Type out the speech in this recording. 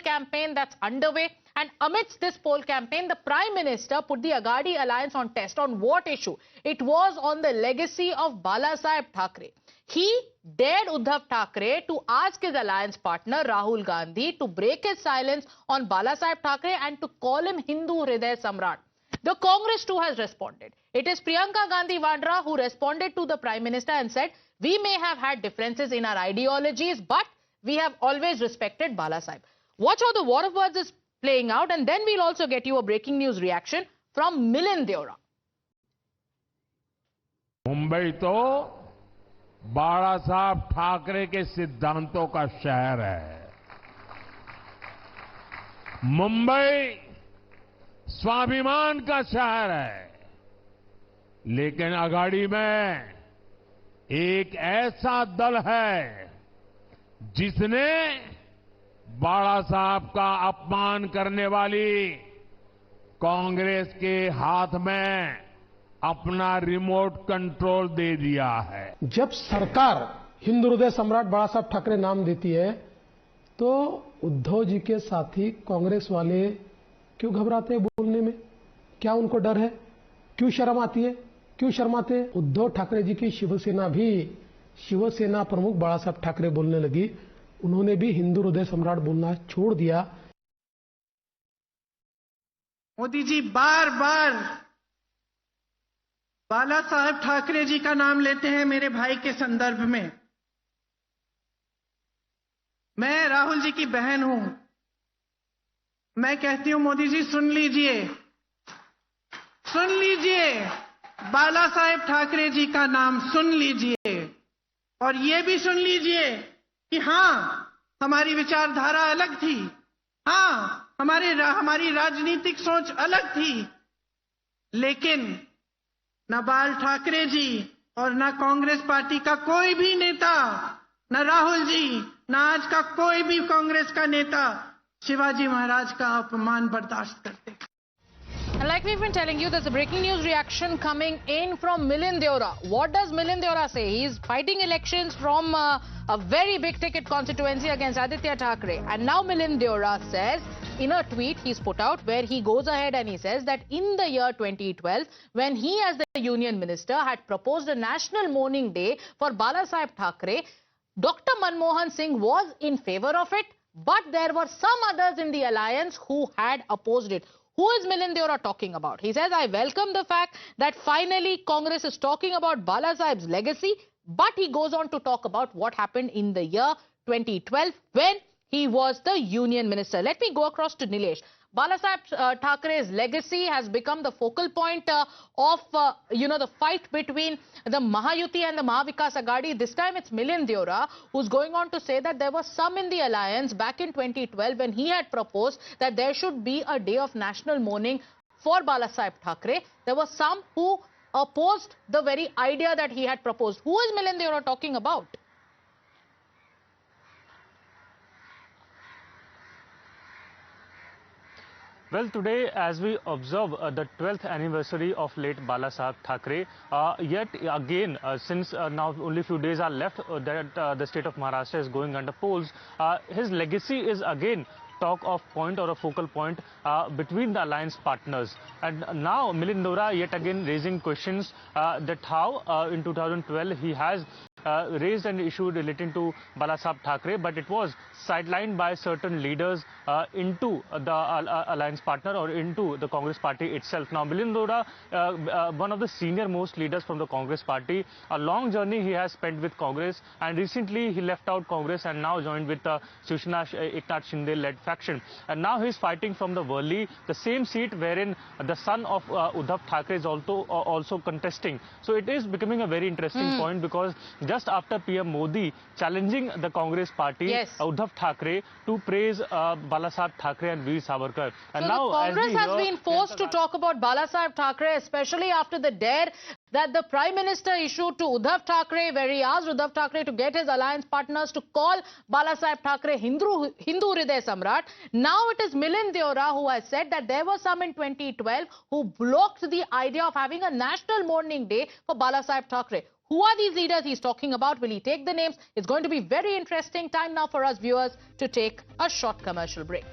campaign that's underway. And amidst this poll campaign, the Prime Minister put the Agadi alliance on test. On what issue? It was on the legacy of Balasaheb Thackeray. He dared Uddhav Thackeray to ask his alliance partner Rahul Gandhi to break his silence on Balasaheb Thackeray and to call him Hindu Hriday Samrat. The Congress too has responded. It is Priyanka Gandhi Vadra who responded to the Prime Minister and said, we may have had differences in our ideologies, but we have always respected Balasaheb. Watch how the war of words is playing out, and then we'll also get you a breaking news reaction from Milind Deora. Mumbai तो बाला साहब ठाकरे के सिद्धांतों का शहर है। मुंबई स्वाभिमान का शहर है, लेकिन अगाड़ी में एक ऐसा दल है जिसने बाला साहब का अपमान करने वाली कांग्रेस के हाथ में अपना रिमोट कंट्रोल दे दिया है। जब सरकार हिंदू हृदय सम्राट बाला साहब ठाकरे नाम देती है तो उद्धव जी के साथी कांग्रेस वाले क्यों घबराते हैं बोलने में? क्या उनको डर है? क्यों शर्म आती है? क्यों शर्माते हैं? उद्धव ठाकरे जी की शिवसेना भी शिवसेना प्रमुख बाला साहब ठाकरे बोलने लगी। उन्होंने भी हिंदू हृदय सम्राट बोलना छोड़ दिया। मोदी जी बार बार बाला साहब ठाकरे जी का नाम लेते हैं मेरे भाई के संदर्भ में। मैं राहुल जी की बहन हूं। मैं कहती हूं मोदी जी सुन लीजिए, बाला साहब ठाकरे जी का नाम सुन लीजिए और ये भी सुन लीजिए कि हां हमारी विचारधारा अलग थी, हां हमारी राजनीतिक सोच अलग थी, लेकिन न बाल ठाकरे जी और न कांग्रेस पार्टी का कोई भी नेता, न राहुल जी, न आज का कोई भी कांग्रेस का नेता शिवाजी महाराज का अपमान बर्दाश्त करते। And like we've been telling you, there's a breaking news reaction coming in from Milind Deora. What does Milind Deora say? He's fighting elections from a very big ticket constituency against Aditya Thackeray. And now Milind Deora says, in a tweet he's put out, where he goes ahead and he says that in the year 2012, when he as the union minister had proposed a national mourning day for Balasaheb Thackeray, Dr. Manmohan Singh was in favor of it, but there were some others in the alliance who had opposed it. Who is Milind Deora talking about? He says, I welcome the fact that finally Congress is talking about Balasaheb's legacy, but he goes on to talk about what happened in the year 2012 when he was the union minister. Let me go across to Nilesh. Balasaheb Thackeray's legacy has become the focal point of the fight between the Mahayuti and the Mahavikas Agadi. This time it's Milind Deora who's going on to say that there was some in the alliance back in 2012 when he had proposed that there should be a day of national mourning for Balasaheb Thackeray. There were some who opposed the very idea that he had proposed. Who is Milind Deora talking about? Well, today, as we observe the 12th anniversary of late Balasaheb Thackeray, yet again, since now only a few days are left that the state of Maharashtra is going under polls, his legacy is again talk of point or a focal point between the alliance partners. And now Milind Deora yet again raising questions that how in 2012 he has raised an issue relating to Balasaheb Thackeray, but it was sidelined by certain leaders into the alliance partner or into the Congress party itself. Now, Milind Deora, one of the senior most leaders from the Congress party, a long journey he has spent with Congress, and recently he left out Congress and now joined with the Shivsena Eknath Shinde-led faction. And now he is fighting from the Worli, the same seat wherein the son of Uddhav Thackeray is also contesting. So it is becoming a very interesting point, because just after PM Modi challenging the Congress party, yes, Uddhav Thackeray to praise Balasaheb Thackeray and Veer Savarkar. And so now the Congress has been forced to talk about Balasaheb Thackeray, especially after the dare that the Prime Minister issued to Uddhav Thackeray, where he asked Uddhav Thackeray to get his alliance partners to call Balasaheb Thackeray Hindu Hriday Samrat. Now it is Milind Deora who has said that there were some in 2012 who blocked the idea of having a national mourning day for Balasaheb Thackeray. Who are these leaders he's talking about? Will he take the names? It's going to be very interesting. Time now for us viewers to take a short commercial break.